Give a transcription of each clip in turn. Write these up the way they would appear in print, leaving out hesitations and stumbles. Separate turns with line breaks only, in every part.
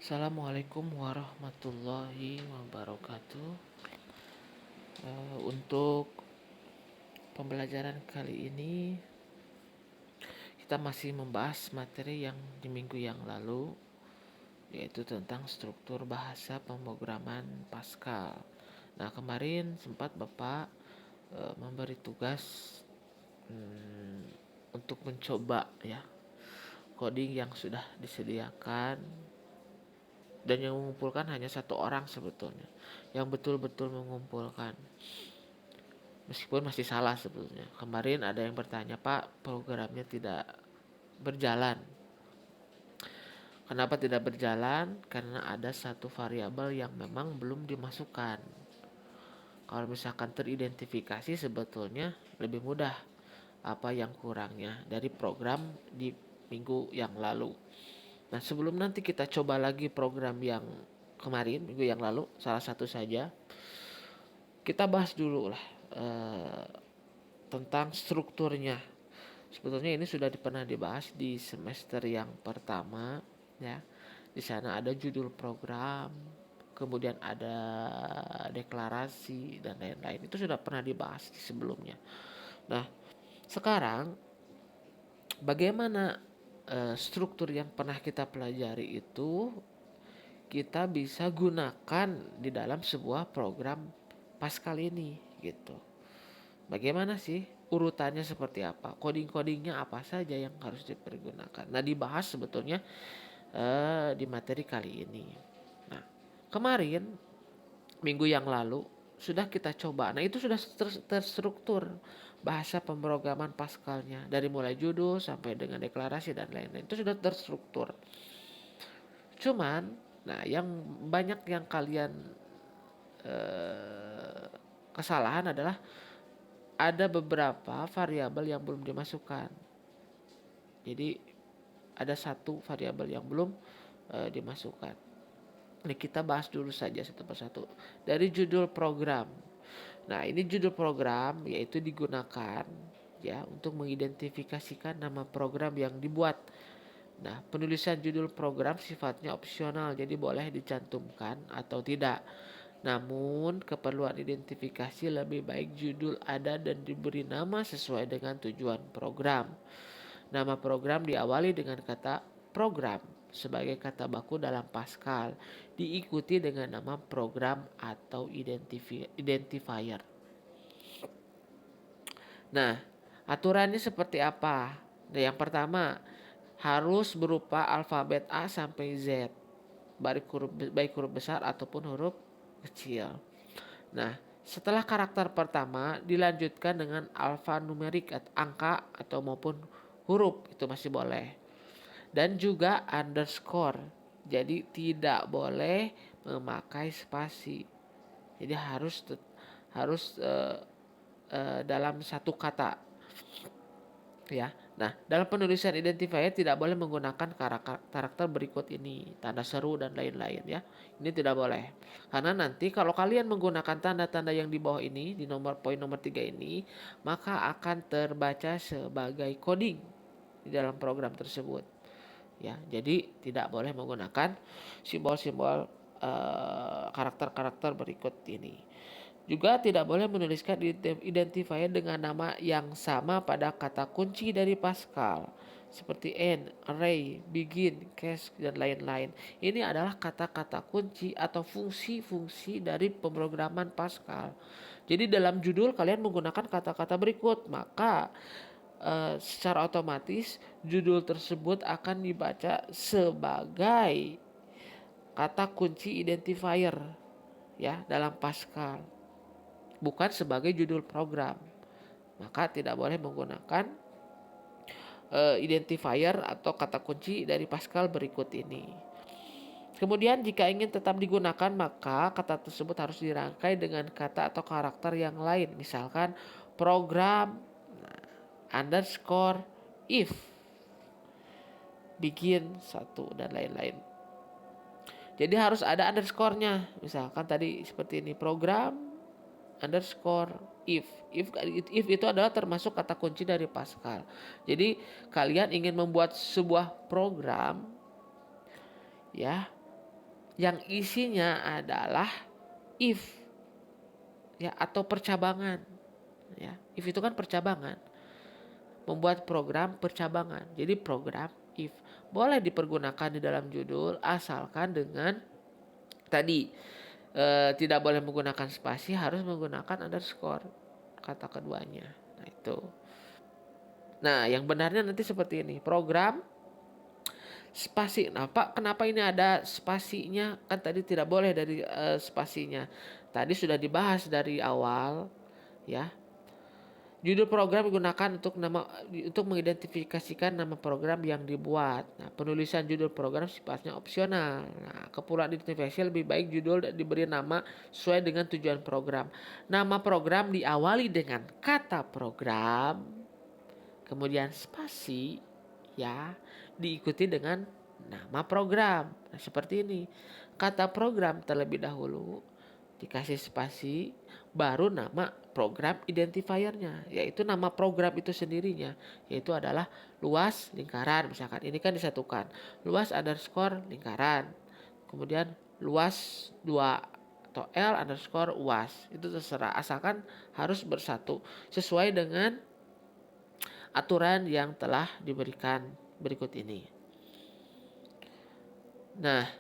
Assalamualaikum warahmatullahi wabarakatuh. Untuk pembelajaran kali ini kita masih membahas materi yang di minggu yang lalu, yaitu tentang struktur bahasa pemrograman Pascal. Nah, kemarin sempat Bapak memberi tugas untuk mencoba ya coding yang sudah disediakan dan yang mengumpulkan hanya satu orang sebetulnya yang betul-betul mengumpulkan, meskipun masih salah sebetulnya. Kemarin ada yang bertanya, Pak, programnya tidak berjalan. Kenapa tidak berjalan? Karena ada satu variabel yang memang belum dimasukkan. Kalau misalkan teridentifikasi, sebetulnya lebih mudah. Apa yang kurangnya dari program di minggu yang lalu. Nah, sebelum nanti kita coba lagi program yang kemarin minggu yang lalu, salah satu saja, kita bahas dulu lah tentang strukturnya. Sebetulnya ini sudah pernah dibahas di semester yang pertama ya. Di sana ada judul program, kemudian ada deklarasi dan lain-lain. Itu sudah pernah dibahas di sebelumnya. Nah, sekarang bagaimana struktur yang pernah kita pelajari itu kita bisa gunakan di dalam sebuah program Pascal ini gitu. Bagaimana sih urutannya, seperti apa, coding-codingnya apa saja yang harus dipergunakan. Nah, dibahas sebetulnya di materi kali ini. Nah, kemarin minggu yang lalu sudah kita coba. Nah, itu sudah terstruktur bahasa pemrograman Pascalnya dari mulai judul sampai dengan deklarasi dan lain-lain. Itu sudah terstruktur. Cuman, nah, yang banyak yang kalian kesalahan adalah ada beberapa variabel yang belum dimasukkan. Jadi ada satu variabel yang belum dimasukkan. Ini kita bahas dulu saja satu persatu. Dari judul program. Nah, ini judul program yaitu digunakan ya untuk mengidentifikasikan nama program yang dibuat. Nah, penulisan judul program sifatnya opsional, jadi boleh dicantumkan atau tidak. Namun, keperluan identifikasi lebih baik judul ada dan diberi nama sesuai dengan tujuan program. Nama program diawali dengan kata program sebagai kata baku dalam Pascal, diikuti dengan nama program atau identifier. Nah, aturannya seperti apa? Nah, yang pertama, harus berupa alfabet A sampai Z, baik huruf besar ataupun huruf kecil. Nah, setelah karakter pertama dilanjutkan dengan alfanumerik atau angka atau maupun huruf, itu masih boleh. Dan juga underscore. Jadi tidak boleh memakai spasi. Jadi harus dalam satu kata ya. Nah, dalam penulisan identifier tidak boleh menggunakan karakter berikut ini, tanda seru dan lain-lain ya. Ini tidak boleh. Karena nanti kalau kalian menggunakan tanda-tanda yang di bawah ini, di poin nomor 3 ini, maka akan terbaca sebagai coding di dalam program tersebut. Ya, jadi tidak boleh menggunakan simbol-simbol karakter-karakter berikut ini. Juga tidak boleh menuliskan identifier dengan nama yang sama pada kata kunci dari Pascal seperti end, array, begin, case, dan lain-lain. Ini adalah kata-kata kunci atau fungsi-fungsi dari pemrograman Pascal. Jadi dalam judul kalian menggunakan kata-kata berikut, maka secara otomatis judul tersebut akan dibaca sebagai kata kunci identifier ya dalam Pascal, bukan sebagai judul program. Maka tidak boleh menggunakan identifier atau kata kunci dari Pascal berikut ini. Kemudian jika ingin tetap digunakan, maka kata tersebut harus dirangkai dengan kata atau karakter yang lain. Misalkan program underscore if, begin satu, dan lain-lain. Jadi harus ada underscore-nya. Misalkan tadi seperti ini, program underscore if. If itu adalah termasuk kata kunci dari Pascal. Jadi kalian ingin membuat sebuah program ya, yang isinya adalah if, ya, atau percabangan, ya. If itu kan percabangan, membuat program percabangan. Jadi program if boleh dipergunakan di dalam judul asalkan dengan tadi tidak boleh menggunakan spasi, harus menggunakan underscore kata keduanya. Nah itu. Nah yang benarnya nanti seperti ini, program spasi. Nah Pak, kenapa ini ada spasinya? Kan tadi tidak boleh dari spasinya. Tadi sudah dibahas dari awal, ya. Judul program digunakan untuk mengidentifikasikan nama program yang dibuat. Nah, penulisan judul program sifatnya opsional. Nah, keperluan identifikasi lebih baik judul diberi nama sesuai dengan tujuan program. Nama program diawali dengan kata program, kemudian spasi, ya, diikuti dengan nama program. Nah, seperti ini. Kata program terlebih dahulu, dikasih spasi, baru nama program identifiernya, yaitu nama program itu sendirinya, yaitu adalah luas lingkaran. Misalkan ini kan disatukan, luas underscore lingkaran, kemudian luas 2 atau L underscore uas, itu terserah, asalkan harus bersatu sesuai dengan aturan yang telah diberikan berikut ini. Nah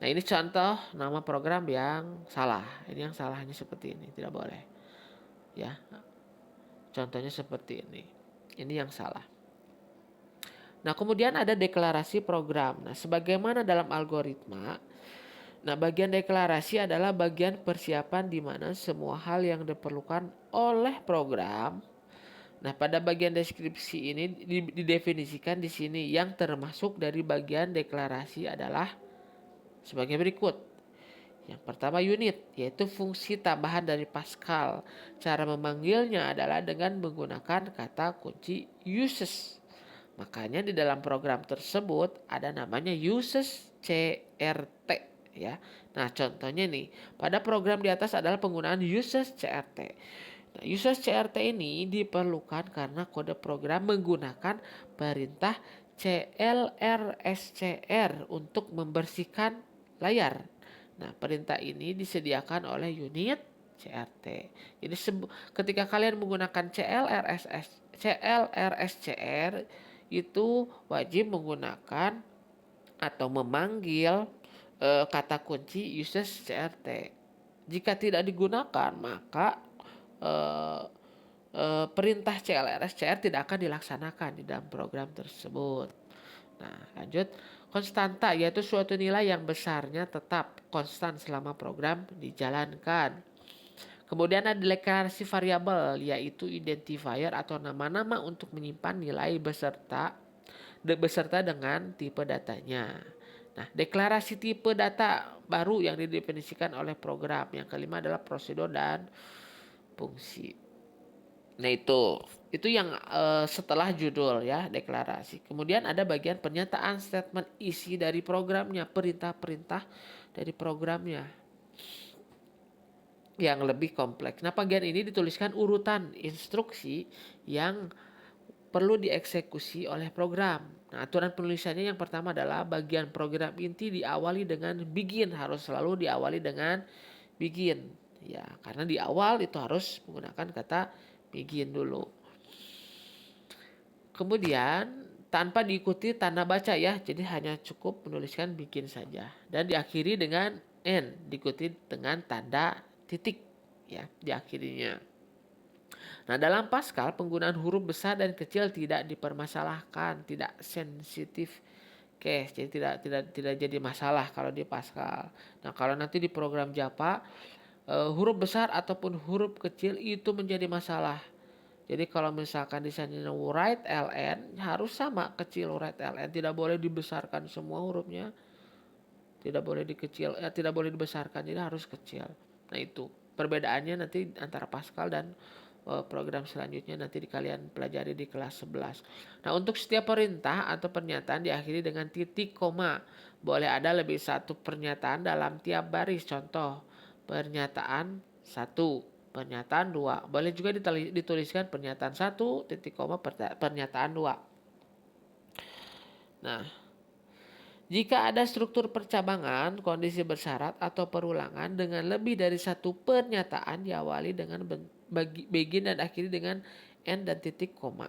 ini contoh nama program yang salah. Ini yang salahnya seperti ini, tidak boleh. Ya, contohnya seperti ini. Ini yang salah. Nah kemudian ada deklarasi program. Nah sebagaimana dalam algoritma, nah bagian deklarasi adalah bagian persiapan di mana semua hal yang diperlukan oleh program. Nah pada bagian deskripsi ini didefinisikan di sini, yang termasuk dari bagian deklarasi adalah sebagai berikut. Yang pertama unit, yaitu fungsi tambahan dari Pascal. Cara memanggilnya adalah dengan menggunakan kata kunci uses. Makanya di dalam program tersebut ada namanya uses CRT, ya. Nah, contohnya nih, pada program di atas adalah penggunaan uses CRT. Nah, uses CRT ini diperlukan karena kode program menggunakan perintah CLRSCR untuk membersihkan layar. Nah, perintah ini disediakan oleh unit CRT. Jadi ketika kalian menggunakan CLRSCR itu wajib menggunakan atau memanggil kata kunci uses CRT. Jika tidak digunakan, maka perintah CLRSCR tidak akan dilaksanakan di dalam program tersebut. Nah, lanjut. Konstanta yaitu suatu nilai yang besarnya tetap konstan selama program dijalankan. Kemudian ada deklarasi variabel, yaitu identifier atau nama-nama untuk menyimpan nilai beserta dengan tipe datanya. Nah, deklarasi tipe data baru yang didefinisikan oleh program. Yang kelima adalah prosedur dan fungsi. Nah itu yang setelah judul, ya, deklarasi. Kemudian ada bagian pernyataan statement isi dari programnya, perintah-perintah dari programnya yang lebih kompleks. Nah bagian ini dituliskan urutan instruksi yang perlu dieksekusi oleh program. Nah aturan penulisannya yang pertama adalah bagian program inti diawali dengan begin, harus selalu diawali dengan begin, ya, karena di awal itu harus menggunakan kata begin dulu. Kemudian tanpa diikuti tanda baca, ya, jadi hanya cukup menuliskan begin saja, dan diakhiri dengan n, diikuti dengan tanda titik, ya, diakhirinya. Nah dalam Pascal penggunaan huruf besar dan kecil tidak dipermasalahkan, tidak sensitif case, jadi tidak jadi masalah kalau di Pascal. Nah kalau nanti di program Java huruf besar ataupun huruf kecil itu menjadi masalah. Jadi kalau misalkan di sana write ln harus sama kecil write ln, tidak boleh dibesarkan semua hurufnya, tidak boleh tidak boleh dibesarkan, jadi harus kecil. Nah itu perbedaannya nanti antara Pascal dan program selanjutnya nanti kalian pelajari di kelas 11. Nah untuk setiap perintah atau pernyataan diakhiri dengan titik koma. Boleh ada lebih satu pernyataan dalam tiap baris. Contoh pernyataan 1, pernyataan 2. Boleh juga dituliskan pernyataan 1 titik koma pernyataan 2. Nah Jika ada struktur percabangan, kondisi bersyarat atau perulangan dengan lebih dari satu pernyataan diawali dengan begin dan akhiri dengan end dan titik koma.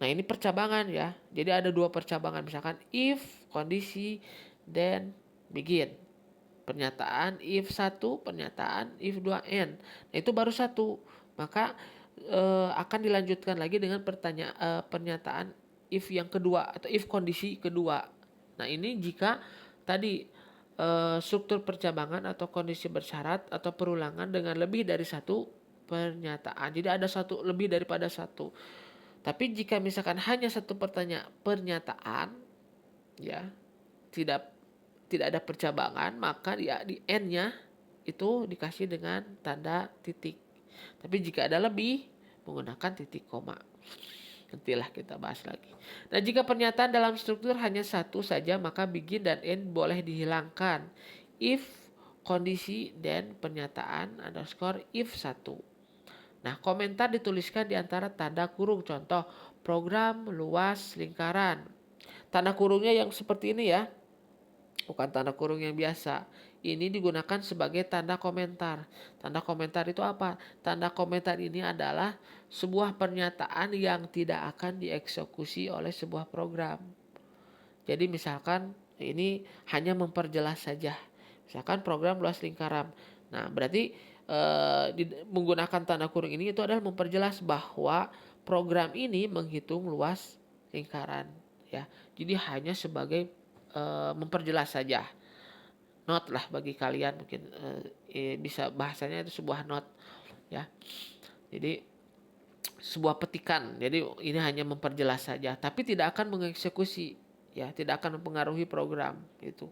Nah ini percabangan ya. Jadi ada dua percabangan, misalkan if, kondisi, then begin. Pernyataan if 1, pernyataan if 2, end. Nah itu baru satu. Maka akan dilanjutkan lagi dengan pernyataan if yang kedua atau if kondisi kedua. Nah ini jika tadi struktur percabangan atau kondisi bersyarat atau perulangan dengan lebih dari satu pernyataan. Jadi ada satu lebih daripada satu. Tapi jika misalkan hanya satu pernyataan, ya tidak ada percabangan, maka di end-nya itu dikasih dengan tanda titik. Tapi jika ada lebih, menggunakan titik koma. Nantilah kita bahas lagi. Nah jika pernyataan dalam struktur hanya satu saja, maka begin dan end boleh dihilangkan. If, kondisi, dan pernyataan underscore if 1. Nah, komentar dituliskan di antara tanda kurung. Contoh, program luas lingkaran. Tanda kurungnya yang seperti ini ya. Bukan tanda kurung yang biasa. Ini digunakan sebagai tanda komentar. Tanda komentar itu apa? Tanda komentar ini adalah sebuah pernyataan yang tidak akan dieksekusi oleh sebuah program. Jadi misalkan ini hanya memperjelas saja. Misalkan program luas lingkaran. Nah, berarti menggunakan tanda kurung ini itu adalah memperjelas bahwa program ini menghitung luas lingkaran ya. Jadi hanya sebagai memperjelas saja. Note lah bagi kalian mungkin bisa bahasanya itu sebuah note ya. Jadi sebuah petikan. Jadi ini hanya memperjelas saja tapi tidak akan mengeksekusi ya, tidak akan mempengaruhi program itu.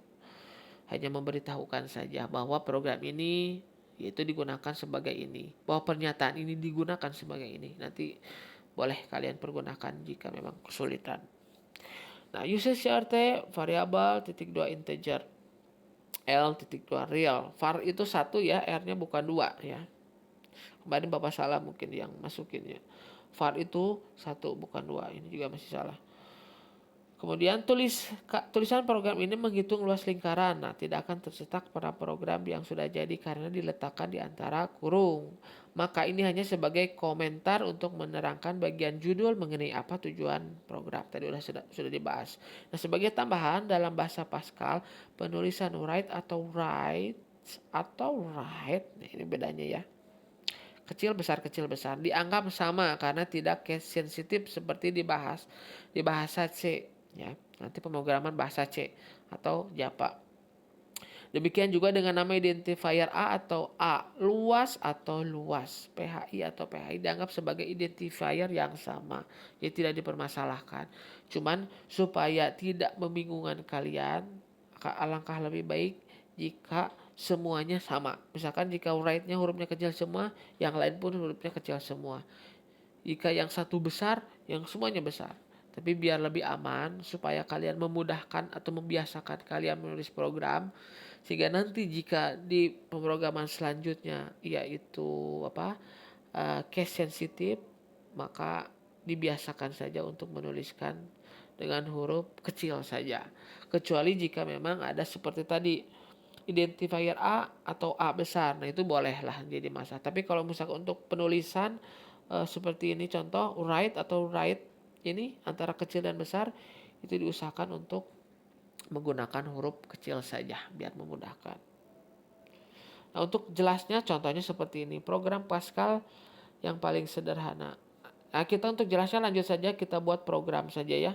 Hanya memberitahukan saja bahwa program ini itu digunakan sebagai ini, bahwa pernyataan ini digunakan sebagai ini. Nanti boleh kalian pergunakan jika memang kesulitan. Nah, usage CRT variabel titik 2 integer, L titik 2 real. Var itu 1 ya, R-nya bukan 2 ya. Kemarin Bapak salah mungkin yang masukinnya. Var itu 1 bukan 2. Ini juga masih salah. Kemudian tulisan program ini menghitung luas lingkaran. Nah, tidak akan tercetak pada program yang sudah jadi karena diletakkan di antara kurung. Maka ini hanya sebagai komentar untuk menerangkan bagian judul mengenai apa tujuan program. Tadi sudah dibahas. Nah, sebagai tambahan dalam bahasa Pascal, penulisan write atau write, nah ini bedanya ya. Kecil besar dianggap sama karena tidak case sensitif seperti di bahasa C ya. Nanti pemrograman bahasa C atau Java. Demikian juga dengan nama identifier A atau A, luas atau luas, PHI atau PHI dianggap sebagai identifier yang sama. Jadi tidak dipermasalahkan. Cuman supaya tidak membingungkan kalian, alangkah lebih baik jika semuanya sama. Misalkan jika write-nya hurufnya kecil semua, yang lain pun hurufnya kecil semua. Jika yang satu besar, yang semuanya besar. Tapi biar lebih aman, supaya kalian memudahkan atau membiasakan kalian menulis program, sehingga nanti jika di pemrograman selanjutnya yaitu case sensitif, maka dibiasakan saja untuk menuliskan dengan huruf kecil saja. Kecuali jika memang ada seperti tadi identifier A atau A besar, nah itu bolehlah jadi masalah. Tapi kalau misalkan untuk penulisan seperti ini contoh write atau write ini antara kecil dan besar, itu diusahakan untuk menggunakan huruf kecil saja biar memudahkan. Nah, untuk jelasnya contohnya seperti ini. Program Pascal yang paling sederhana. Nah, kita untuk jelasnya lanjut saja kita buat program saja ya.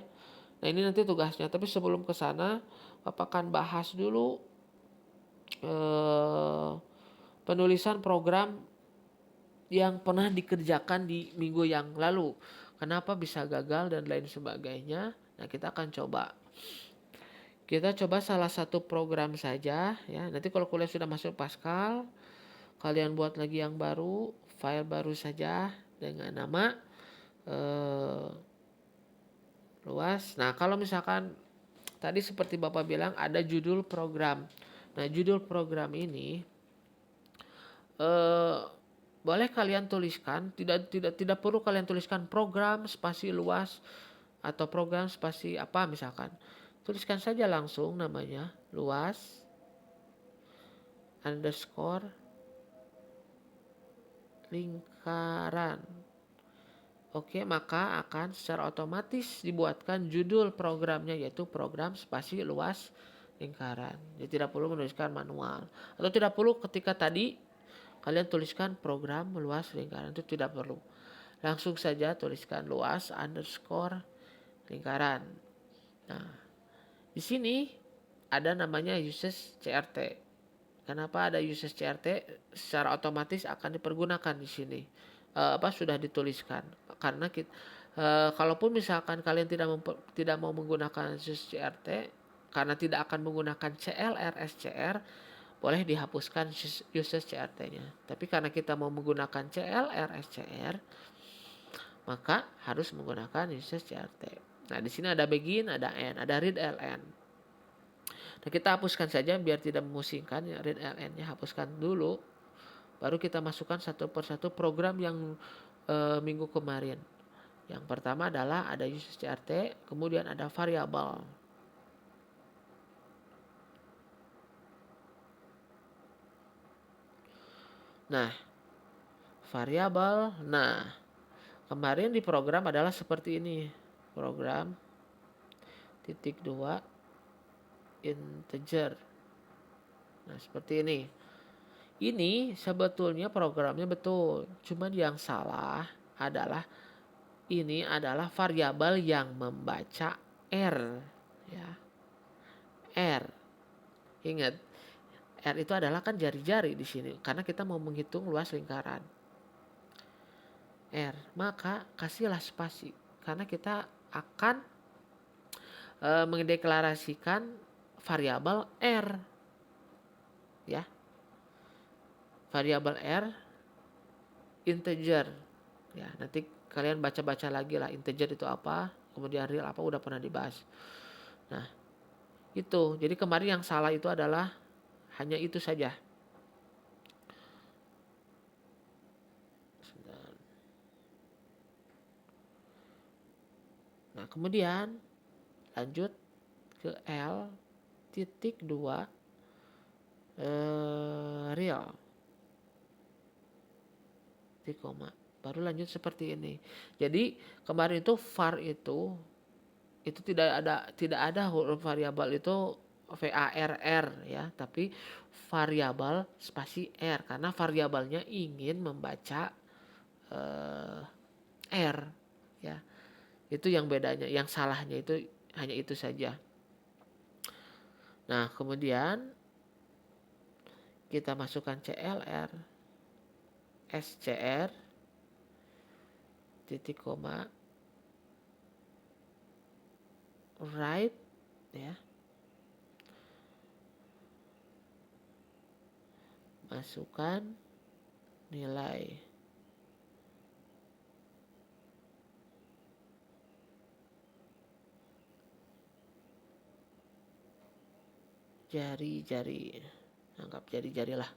Nah, ini nanti tugasnya. Tapi sebelum ke sana, Bapak akan bahas dulu penulisan program yang pernah dikerjakan di minggu yang lalu. Kenapa bisa gagal dan lain sebagainya. Nah, kita akan coba. Kita coba salah satu program saja ya. Nanti kalau kalian sudah masuk Pascal, kalian buat lagi yang baru, file baru saja dengan nama luas. Nah, kalau misalkan tadi seperti Bapak bilang ada judul program. Nah, judul program ini boleh kalian tuliskan, tidak perlu kalian tuliskan program spasi luas atau program spasi apa misalkan. tuliskan saja langsung namanya, luas underscore lingkaran. Oke, maka akan secara otomatis dibuatkan judul programnya, yaitu program spasi luas lingkaran. Jadi tidak perlu menuliskan manual, atau tidak perlu ketika tadi kalian tuliskan program luas lingkaran, itu tidak perlu. Langsung saja tuliskan luas underscore lingkaran. Nah, di sini ada namanya uses CRT. Kenapa ada uses CRT? Secara otomatis akan dipergunakan di sini. Sudah dituliskan. Karena kalaupun misalkan kalian tidak mau menggunakan uses CRT karena tidak akan menggunakan CLR SCR, boleh dihapuskan uses CRT-nya. Tapi karena kita mau menggunakan CLR SCR, maka harus menggunakan uses CRT. Nah, di sini ada begin, ada end, ada read ln. Nah, kita hapuskan saja biar tidak memusingkan, ya, read ln-nya hapuskan dulu. Baru kita masukkan satu persatu program yang minggu kemarin. Yang pertama adalah ada uses CRT, kemudian ada variabel. Nah, variabel. Nah, kemarin di program adalah seperti ini. Program titik 2 integer. Nah, seperti ini. Ini sebetulnya programnya betul. Cuman yang salah adalah ini adalah variabel yang membaca R, ya. R. Ingat, R itu adalah kan jari-jari di sini karena kita mau menghitung luas lingkaran. R, maka kasihlah spasi karena kita akan mendeklarasikan variabel R, ya. Variabel R integer, ya. Nanti kalian baca-baca lagi lah integer itu apa, kemudian real apa, udah pernah dibahas. Nah, itu. Jadi kemarin yang salah itu adalah hanya itu saja. Nah, kemudian lanjut ke L titik 2 real titik koma, baru lanjut seperti ini. Jadi kemarin itu var itu tidak ada huruf variabel itu varr, ya, tapi variabel spasi r karena variabelnya ingin membaca r, ya. Itu yang bedanya, yang salahnya itu hanya itu saja. Nah, kemudian kita masukkan CLR SCR titik koma right, ya, masukkan nilai jari-jari, anggap jari-jari lah,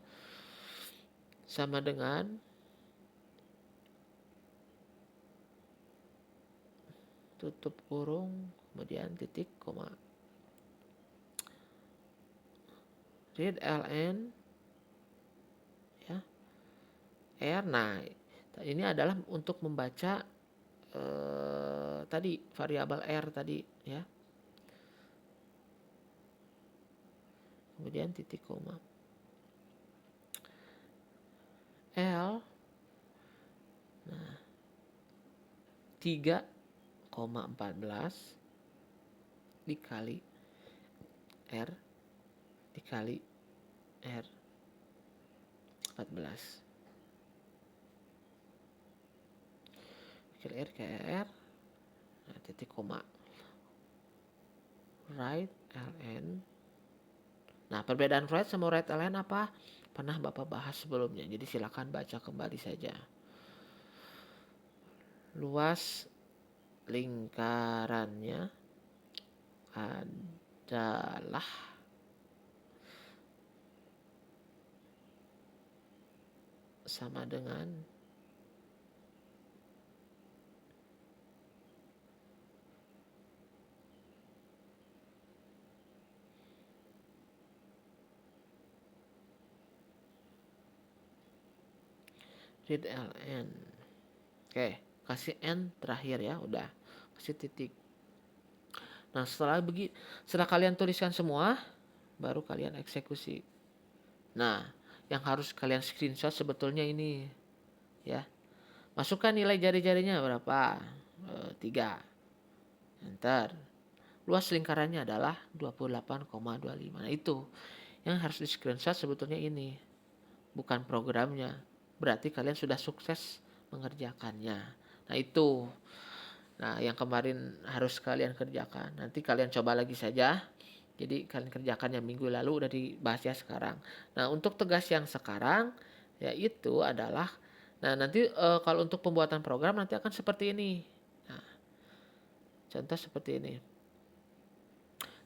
sama dengan tutup kurung kemudian titik koma read ln, ya, r. Nah, ini adalah untuk membaca tadi variabel r tadi, ya. Kemudian titik koma L. Nah, 3,14 dikali R dikali R 14 dikali R ke R. Nah, titik koma right ln. Nah, perbedaan right sama right ln apa? Pernah Bapak bahas sebelumnya, jadi silakan baca kembali saja. Luas lingkarannya adalah sama dengan read ln. Oke, kasih n terakhir ya, udah kasih titik. Nah setelah kalian tuliskan semua, baru kalian eksekusi. Nah yang harus kalian screenshot sebetulnya ini ya, masukkan nilai jari-jarinya berapa, 3, enter. Luas lingkarannya adalah 28,25. Nah itu yang harus di screenshot sebetulnya ini, bukan programnya. Berarti kalian sudah sukses mengerjakannya. Nah itu, nah yang kemarin harus kalian kerjakan. Nanti kalian coba lagi saja. Jadi kalian kerjakan yang minggu lalu udah dibahas ya sekarang. Nah untuk tugas yang sekarang yaitu adalah, nah nanti kalau untuk pembuatan program nanti akan seperti ini. Nah contoh seperti ini.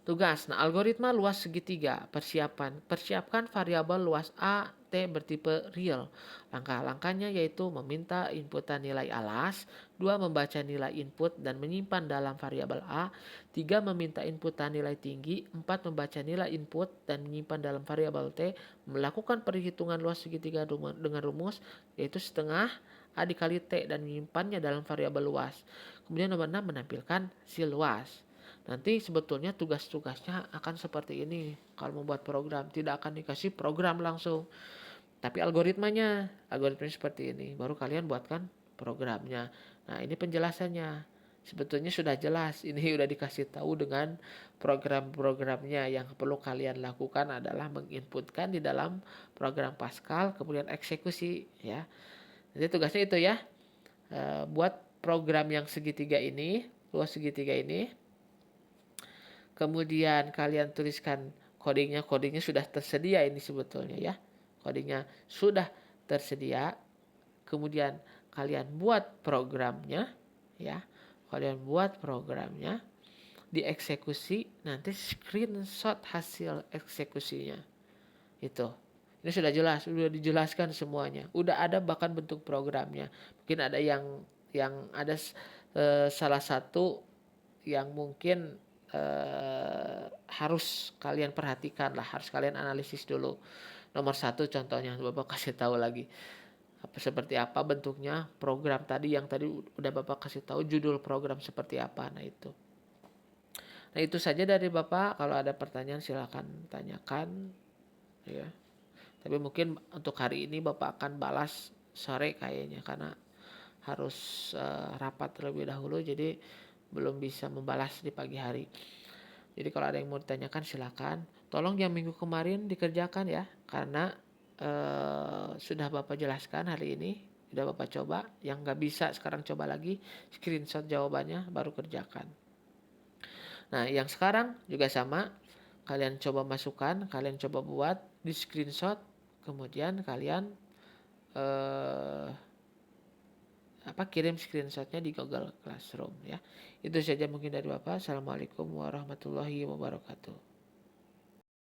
Tugas. Nah, algoritma luas segitiga. Persiapkan variabel luas A, T bertipe real. Langkah-langkahnya yaitu meminta inputan nilai alas, 2 membaca nilai input dan menyimpan dalam variabel A, 3 meminta inputan nilai tinggi, 4 membaca nilai input dan menyimpan dalam variabel T, melakukan perhitungan luas segitiga dengan rumus yaitu setengah A dikali T dan menyimpannya dalam variabel luas. Kemudian nomor 6 menampilkan si luas. Nanti sebetulnya tugas-tugasnya akan seperti ini. Kalau membuat program tidak akan dikasih program langsung, tapi algoritmanya seperti ini. Baru kalian buatkan programnya. Nah ini penjelasannya. Sebetulnya sudah jelas. Ini udah dikasih tahu dengan program-programnya. Yang perlu kalian lakukan adalah menginputkan di dalam program Pascal, kemudian eksekusi ya. Jadi tugasnya itu ya. Buat program yang segitiga ini, luas segitiga ini. Kemudian kalian tuliskan kodingnya sudah tersedia ini sebetulnya ya. Kodingnya sudah tersedia. Kemudian kalian buat programnya ya. Kalian buat programnya, dieksekusi, nanti screenshot hasil eksekusinya. Itu. Ini sudah jelas, sudah dijelaskan semuanya. Udah ada bahkan bentuk programnya. Mungkin ada yang ada salah satu yang mungkin harus kalian perhatikan lah, harus kalian analisis dulu. Nomor 1 contohnya Bapak kasih tahu lagi seperti apa bentuknya program tadi, yang tadi udah Bapak kasih tahu judul program seperti apa. Nah itu saja dari Bapak. Kalau ada pertanyaan silakan tanyakan ya. Tapi mungkin untuk hari ini Bapak akan balas sore kayaknya, karena harus rapat terlebih dahulu, jadi belum bisa membalas di pagi hari. Jadi kalau ada yang mau ditanyakan silakan. Tolong yang minggu kemarin dikerjakan ya, karena sudah Bapak jelaskan hari ini, sudah Bapak coba. Yang nggak bisa sekarang coba lagi, screenshot jawabannya baru kerjakan. Nah yang sekarang juga sama, kalian coba masukkan, kalian coba buat di screenshot, kemudian kalian kirim screenshotnya di Google Classroom ya. Itu saja mungkin dari Bapak. Assalamualaikum warahmatullahi wabarakatuh.